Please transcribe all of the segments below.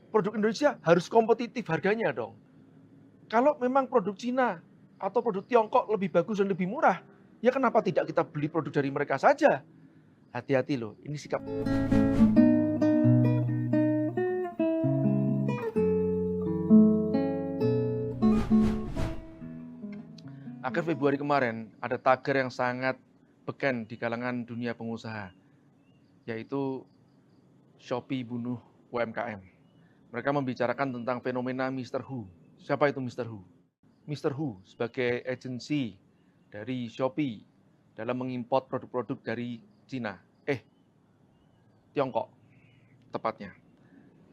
produk Indonesia harus kompetitif harganya dong. Kalau memang produk Cina atau produk Tiongkok lebih bagus dan lebih murah, ya kenapa tidak kita beli produk dari mereka saja? Hati-hati loh, ini sikap. Akhir Februari kemarin, ada tagar yang sangat beken di kalangan dunia pengusaha, yaitu Shopee bunuh UMKM. Mereka membicarakan tentang fenomena Mr. Who. Siapa itu Mr. Who? Mr. Who sebagai agensi dari Shopee dalam mengimpor produk-produk dari Cina. Tiongkok tepatnya.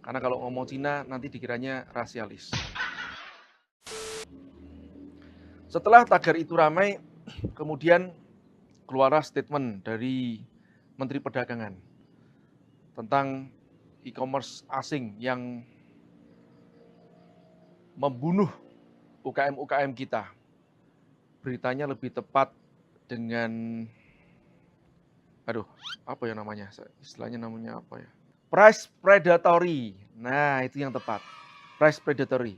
Karena kalau ngomong Cina nanti dikiranya rasialis. Setelah tagar itu ramai, kemudian keluarlah statement dari Menteri Perdagangan tentang e-commerce asing yang membunuh UKM-UKM kita. Beritanya lebih tepat dengan, apa ya namanya? Istilahnya namanya apa ya? Price predatory. Nah, itu yang tepat. Price predatory.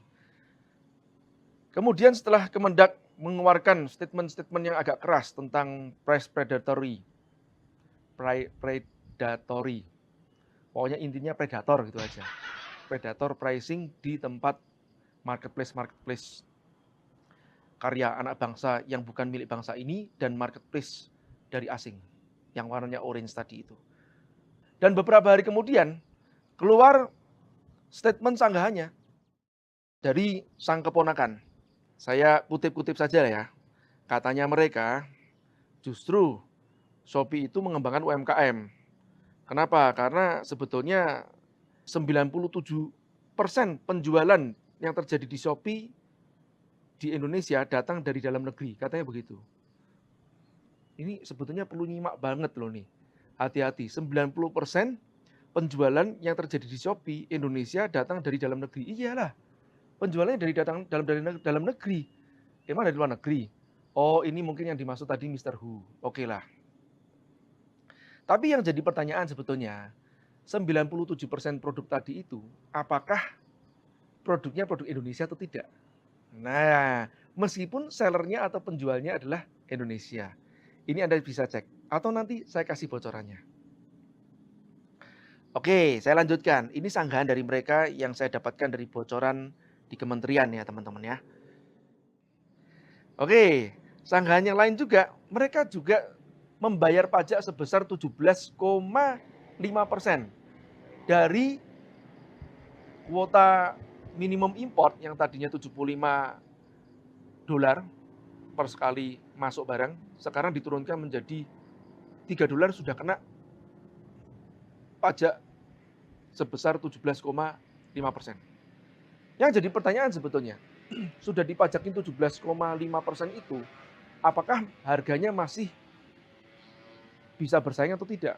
Kemudian setelah Kemendak mengeluarkan statement-statement yang agak keras tentang price predatory. Pokoknya intinya predator gitu aja. Predator pricing di tempat marketplace karya anak bangsa yang bukan milik bangsa ini dan marketplace dari asing yang warnanya orange tadi itu. Dan beberapa hari kemudian keluar statement sanggahannya dari sang keponakan. Saya kutip-kutip saja ya. Katanya mereka justru Shopee itu mengembangkan UMKM. Kenapa? Karena sebetulnya 97% penjualan yang terjadi di Shopee di Indonesia datang dari dalam negeri, katanya begitu. Ini sebetulnya perlu nyimak banget loh nih. Hati-hati, 90% penjualan yang terjadi di Shopee Indonesia datang dari dalam negeri. Iyalah, penjualannya datang dalam negeri. Emang dari luar negeri? Oh, ini mungkin yang dimaksud tadi Mr. Who. Oke lah. Tapi yang jadi pertanyaan sebetulnya, 97% produk tadi itu, apakah produknya produk Indonesia atau tidak? Nah, meskipun sellernya atau penjualnya adalah Indonesia. Ini Anda bisa cek. Atau nanti saya kasih bocorannya. Oke, saya lanjutkan. Ini sanggahan dari mereka yang saya dapatkan dari bocoran di kementerian ya teman-teman ya. Oke, sanggahan yang lain juga, mereka juga membayar pajak sebesar 17,5% dari kuota minimum import yang tadinya $75 per sekali masuk barang, sekarang diturunkan menjadi $3 sudah kena pajak sebesar 17,5%. Yang jadi pertanyaan sebetulnya, sudah dipajakin 17,5% itu, apakah harganya masih bisa bersaing atau tidak?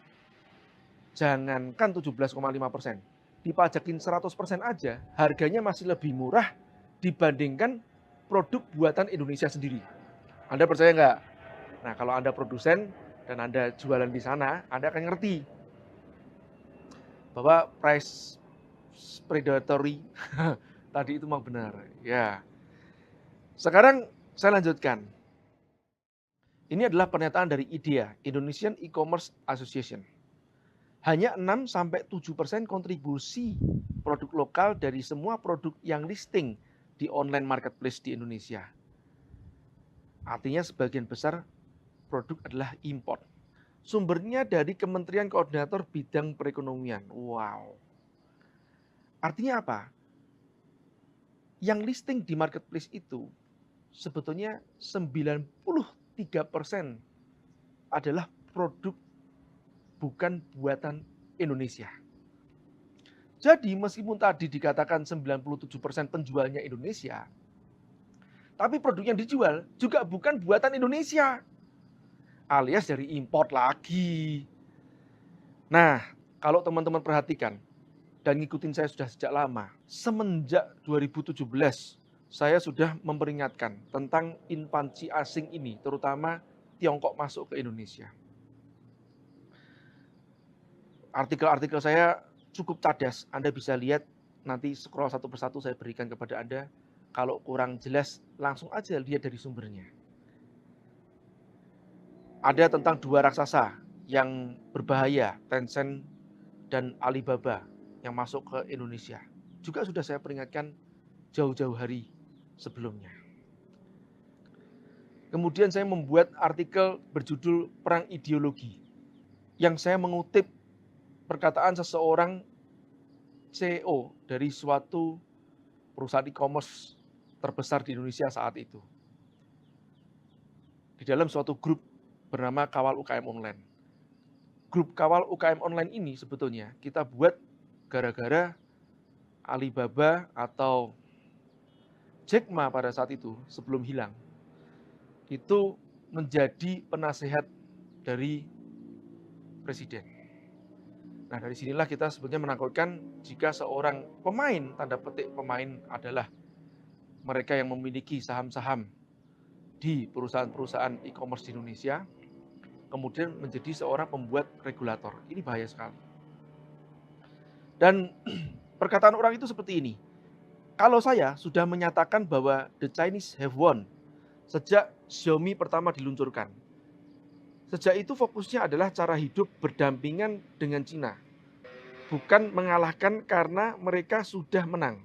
Jangankan 17,5%, dipajakin 100% aja, harganya masih lebih murah dibandingkan produk buatan Indonesia sendiri. Anda percaya nggak? Nah, kalau Anda produsen dan Anda jualan di sana, Anda akan ngerti bahwa price predatory tadi itu memang benar. Ya. Sekarang saya lanjutkan. Ini adalah pernyataan dari IDEA, Indonesian E-Commerce Association. Hanya 6-7% kontribusi produk lokal dari semua produk yang listing di online marketplace di Indonesia. Artinya sebagian besar produk adalah import. Sumbernya dari Kementerian Koordinator Bidang Perekonomian. Wow. Artinya apa? Yang listing di marketplace itu sebetulnya 93% adalah produk bukan buatan Indonesia. Jadi meskipun tadi dikatakan 97% penjualnya Indonesia, tapi produk yang dijual juga bukan buatan Indonesia, alias dari import lagi. Nah, kalau teman-teman perhatikan dan ngikutin saya sudah sejak lama, semenjak 2017 saya sudah memperingatkan tentang invasi asing ini, terutama Tiongkok masuk ke Indonesia. Artikel-artikel saya cukup cadas, Anda bisa lihat nanti scroll satu persatu saya berikan kepada Anda. Kalau kurang jelas, langsung aja lihat dari sumbernya. Ada tentang dua raksasa yang berbahaya, Tencent dan Alibaba yang masuk ke Indonesia. Juga sudah saya peringatkan jauh-jauh hari sebelumnya. Kemudian saya membuat artikel berjudul Perang Ideologi, yang saya mengutip perkataan seseorang CEO dari suatu perusahaan e-commerce terbesar di Indonesia saat itu. Di dalam suatu grup bernama Kawal UKM Online. Grup Kawal UKM Online ini sebetulnya kita buat gara-gara Alibaba atau Jack Ma pada saat itu sebelum hilang, itu menjadi penasehat dari presiden. Nah, dari sinilah kita sebetulnya menangkutkan jika seorang pemain, tanda petik pemain adalah mereka yang memiliki saham-saham di perusahaan-perusahaan e-commerce di Indonesia, kemudian menjadi seorang pembuat regulator. Ini bahaya sekali. Dan perkataan orang itu seperti ini. Kalau saya sudah menyatakan bahwa the Chinese have won sejak Xiaomi pertama diluncurkan. Sejak itu fokusnya adalah cara hidup berdampingan dengan Cina. Bukan mengalahkan karena mereka sudah menang.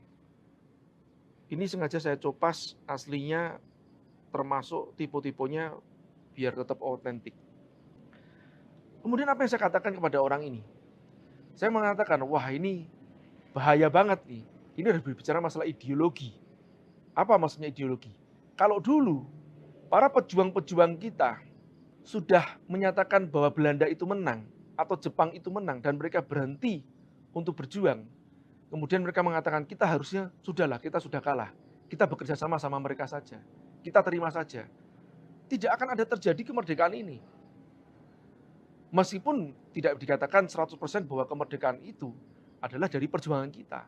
Ini sengaja saya copas aslinya termasuk tipe-tipenya biar tetap otentik. Kemudian apa yang saya katakan kepada orang ini? Saya mengatakan, wah ini bahaya banget nih. Ini harus berbicara masalah ideologi. Apa maksudnya ideologi? Kalau dulu para pejuang-pejuang kita sudah menyatakan bahwa Belanda itu menang atau Jepang itu menang dan mereka berhenti untuk berjuang. Kemudian mereka mengatakan kita harusnya sudahlah, kita sudah kalah. Kita bekerja sama mereka saja. Kita terima saja. Tidak akan ada terjadi kemerdekaan ini. Meskipun tidak dikatakan 100% bahwa kemerdekaan itu adalah dari perjuangan kita.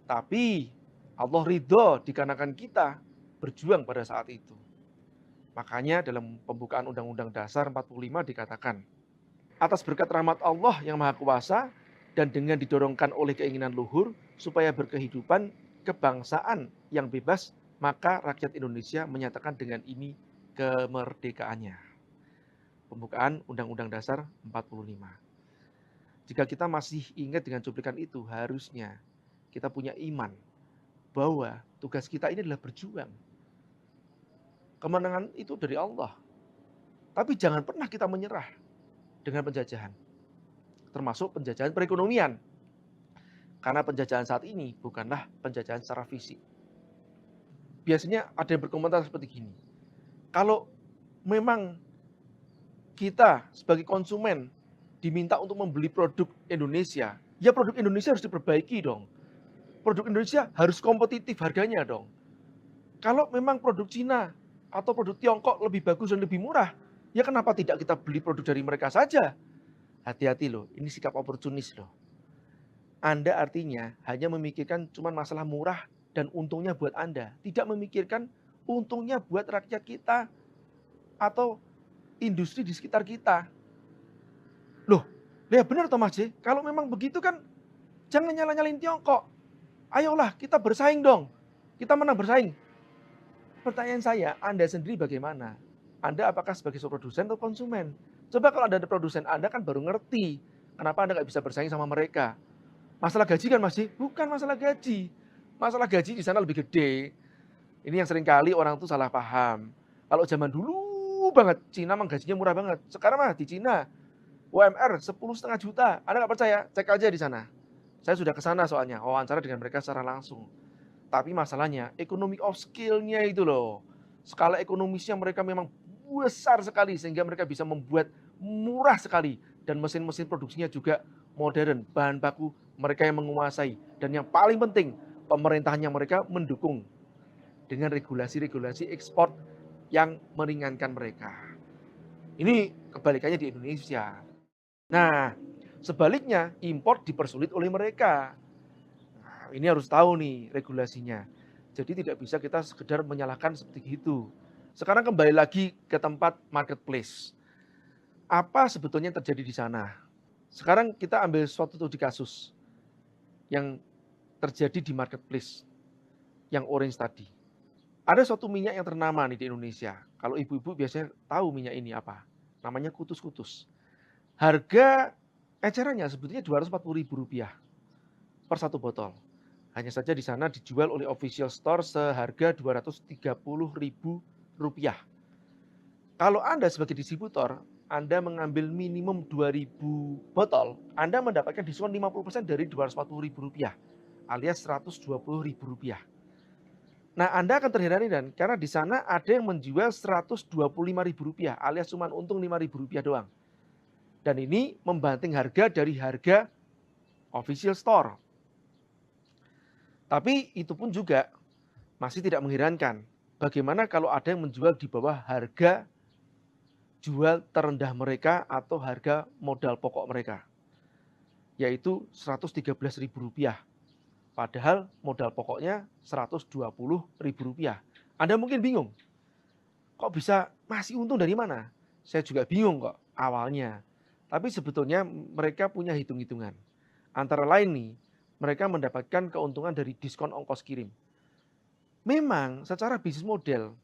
Tapi Allah ridho dikarenakan kita berjuang pada saat itu. Makanya dalam pembukaan Undang-Undang Dasar 45 dikatakan, atas berkat rahmat Allah yang Maha Kuasa dan dengan didorongkan oleh keinginan luhur supaya berkehidupan kebangsaan yang bebas, maka rakyat Indonesia menyatakan dengan ini kemerdekaannya. Pembukaan Undang-Undang Dasar 45. Jika kita masih ingat dengan cuplikan itu, harusnya kita punya iman bahwa tugas kita ini adalah berjuang. Kemenangan itu dari Allah. Tapi jangan pernah kita menyerah dengan penjajahan. Termasuk penjajahan perekonomian. Karena penjajahan saat ini bukanlah penjajahan secara fisik. Biasanya ada yang berkomentar seperti gini. Kalau memang kita sebagai konsumen diminta untuk membeli produk Indonesia, ya produk Indonesia harus diperbaiki dong. Produk Indonesia harus kompetitif harganya dong. Kalau memang produk Cina atau produk Tiongkok lebih bagus dan lebih murah, ya kenapa tidak kita beli produk dari mereka saja? Hati-hati loh, ini sikap oportunis loh. Anda artinya hanya memikirkan cuma masalah murah dan untungnya buat Anda. Tidak memikirkan untungnya buat rakyat kita atau industri di sekitar kita. Loh, ya benar toh Mas J, kalau memang begitu kan jangan nyala-nyalain Tiongkok. Ayolah kita bersaing dong, kita menang bersaing. Pertanyaan saya, Anda sendiri bagaimana? Anda apakah sebagai produsen atau konsumen? Coba kalau Anda ada produsen, Anda kan baru ngerti kenapa Anda nggak bisa bersaing sama mereka. Masalah gaji kan Mas? Bukan masalah gaji. Masalah gaji di sana lebih gede. Ini yang sering kali orang tuh salah paham. Kalau zaman dulu banget, Cina mah gajinya murah banget. Sekarang mah di Cina, UMR 10,5 juta. Anda nggak percaya? Cek aja di sana. Saya sudah ke sana soalnya, wawancara dengan mereka secara langsung. Tapi masalahnya, ekonomi of skill-nya itu loh. Skala ekonomisnya mereka memang besar sekali sehingga mereka bisa membuat murah sekali. Dan mesin-mesin produksinya juga modern, bahan baku mereka yang menguasai. Dan yang paling penting, pemerintahnya mereka mendukung dengan regulasi-regulasi ekspor yang meringankan mereka. Ini kebalikannya di Indonesia. Nah, sebaliknya impor dipersulit oleh mereka. Ini harus tahu nih regulasinya. Jadi tidak bisa kita sekedar menyalahkan seperti itu. Sekarang kembali lagi ke tempat marketplace. Apa sebetulnya yang terjadi di sana? Sekarang kita ambil suatu studi kasus yang terjadi di marketplace yang orange tadi. Ada suatu minyak yang ternama nih di Indonesia. Kalau ibu-ibu biasanya tahu minyak ini apa. Namanya kutus-kutus. Harga ecerannya sebetulnya Rp240.000 per satu botol. Hanya saja di sana dijual oleh official store seharga Rp230.000. Kalau Anda sebagai distributor, Anda mengambil minimum 2.000 botol, Anda mendapatkan diskon 50% dari Rp240.000 alias Rp120.000. Nah, Anda akan terheran-heran karena di sana ada yang menjual Rp125.000 alias cuma untung Rp5.000 doang. Dan ini membanting harga dari harga official store. Tapi itu pun juga masih tidak mengherankan. Bagaimana kalau ada yang menjual di bawah harga jual terendah mereka atau harga modal pokok mereka, yaitu Rp113.000. Padahal modal pokoknya Rp120.000. Anda mungkin bingung, kok bisa masih untung dari mana? Saya juga bingung kok awalnya. Tapi sebetulnya mereka punya hitung-hitungan. Antara lain nih, mereka mendapatkan keuntungan dari diskon ongkos kirim. Memang secara bisnis model,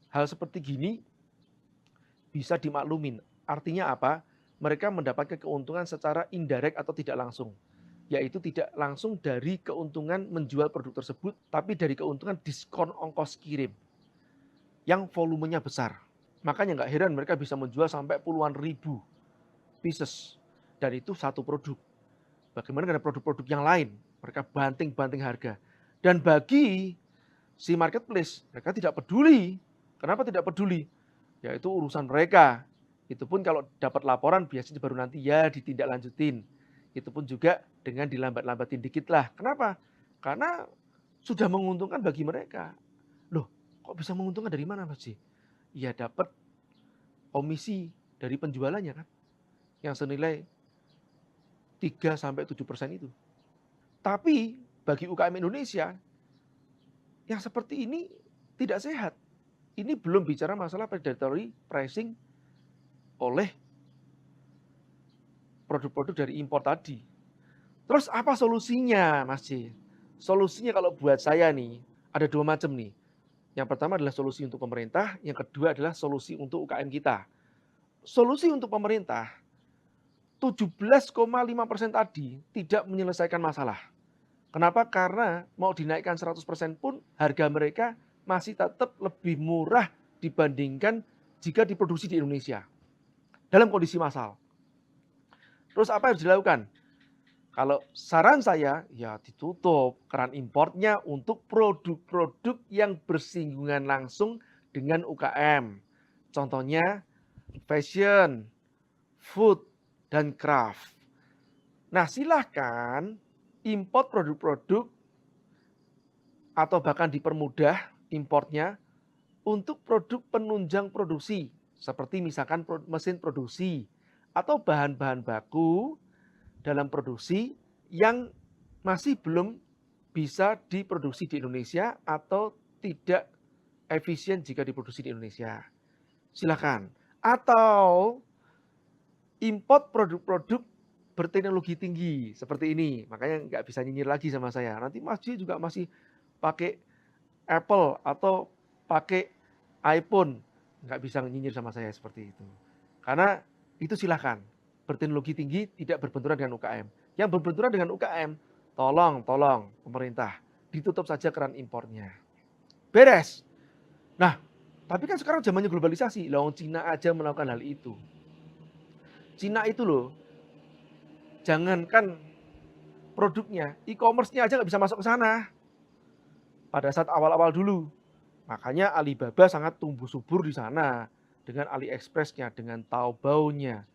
hal seperti gini bisa dimaklumin. Artinya apa? Mereka mendapatkan keuntungan secara indirect atau tidak langsung. Yaitu tidak langsung dari keuntungan menjual produk tersebut, tapi dari keuntungan diskon ongkos kirim yang volumenya besar. Makanya nggak heran mereka bisa menjual sampai puluhan ribu pieces. Dan itu satu produk. Bagaimana dengan produk-produk yang lain? Mereka banting-banting harga. Dan bagi si marketplace, mereka tidak peduli. Kenapa tidak peduli? Ya itu urusan mereka. Itu pun kalau dapat laporan biasanya baru nanti ya ditindaklanjutin. Itu pun juga dengan dilambat-lambatin dikit lah. Kenapa? Karena sudah menguntungkan bagi mereka. Loh, kok bisa menguntungkan dari mana Mas Ji? Ya dapat komisi dari penjualannya kan. Yang senilai 3-7% itu. Tapi bagi UKM Indonesia yang seperti ini tidak sehat. Ini belum bicara masalah predatory pricing oleh produk-produk dari impor tadi. Terus apa solusinya, Mas J? Solusinya kalau buat saya nih, ada dua macam nih. Yang pertama adalah solusi untuk pemerintah, yang kedua adalah solusi untuk UKM kita. Solusi untuk pemerintah, 17,5% tadi tidak menyelesaikan masalah. Kenapa? Karena mau dinaikkan 100% pun harga mereka masih tetap lebih murah dibandingkan jika diproduksi di Indonesia dalam kondisi massal. Terus apa yang harus dilakukan? Kalau saran saya, ya ditutup keran importnya untuk produk-produk yang bersinggungan langsung dengan UKM. Contohnya fashion, food, dan craft. Nah, silahkan import produk-produk atau bahkan dipermudah importnya untuk produk penunjang produksi, seperti misalkan mesin produksi atau bahan-bahan baku dalam produksi yang masih belum bisa diproduksi di Indonesia atau tidak efisien jika diproduksi di Indonesia. Silakan. Atau import produk-produk berteknologi tinggi seperti ini. Makanya nggak bisa nyinyir lagi sama saya. Nanti Mas Ji juga masih pakai Apple atau pakai iPhone. Nggak bisa nyinyir sama saya seperti itu. Karena itu silahkan. Berteknologi tinggi tidak berbenturan dengan UKM. Yang berbenturan dengan UKM, tolong pemerintah ditutup saja keran impornya. Beres. Nah, tapi kan sekarang zamannya globalisasi. Lah Cina aja melakukan hal itu. Cina itu loh, jangankan produknya, e-commerce-nya aja nggak bisa masuk ke sana. Pada saat awal-awal dulu. Makanya Alibaba sangat tumbuh subur di sana. Dengan AliExpress-nya, dengan Taobao-nya.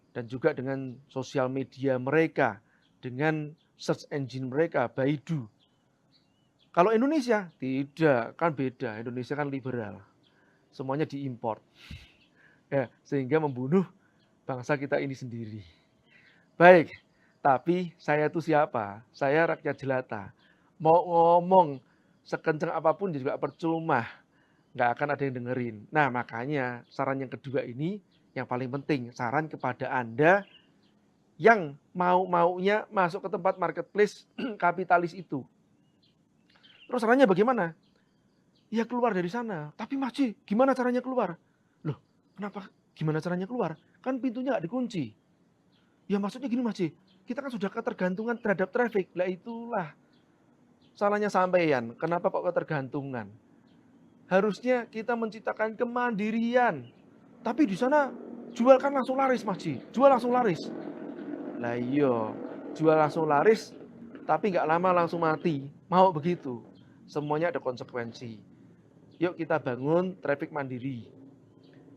Dan juga dengan sosial media mereka, dengan search engine mereka, Baidu. Kalau Indonesia, tidak, kan beda. Indonesia kan liberal. Semuanya diimport. Ya, sehingga membunuh bangsa kita ini sendiri. Baik, tapi saya itu siapa? Saya rakyat jelata. Mau ngomong sekencang apapun juga percuma. Nggak akan ada yang dengerin. Nah, makanya saran yang kedua ini yang paling penting, saran kepada Anda yang mau-maunya masuk ke tempat marketplace kapitalis itu. Terus caranya bagaimana? Ya keluar dari sana. Tapi Mas Ji, gimana caranya keluar? Loh, kenapa gimana caranya keluar? Kan pintunya nggak dikunci. Ya maksudnya gini Mas Ji, kita kan sudah ketergantungan terhadap traffic. Lah itulah salahnya sampean. Kenapa kok ketergantungan? Harusnya kita menciptakan kemandirian. Tapi di sana jual kan langsung laris Mas Ji. Jual langsung laris. Lah iya, jual langsung laris, tapi nggak lama langsung mati. Mau begitu. Semuanya ada konsekuensi. Yuk kita bangun traffic mandiri.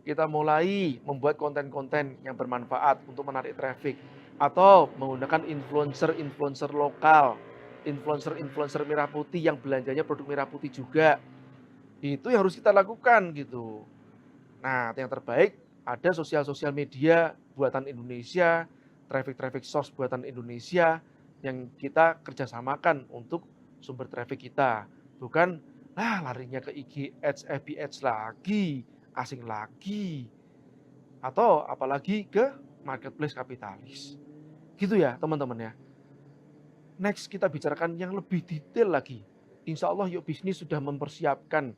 Kita mulai membuat konten-konten yang bermanfaat untuk menarik traffic. Atau menggunakan influencer-influencer lokal. Influencer-influencer merah putih yang belanjanya produk merah putih juga. Itu yang harus kita lakukan gitu. Nah, yang terbaik ada sosial-sosial media buatan Indonesia, traffic-traffic source buatan Indonesia yang kita kerjasamakan untuk sumber traffic kita. Bukan larinya ke IG Ads, FB Ads lagi, asing lagi. Atau apalagi ke marketplace kapitalis. Gitu ya teman-teman ya. Next kita bicarakan yang lebih detail lagi. Insya Allah Yuk Bisnis sudah mempersiapkan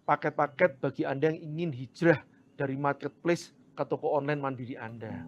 paket-paket bagi Anda yang ingin hijrah dari marketplace ke toko online mandiri Anda.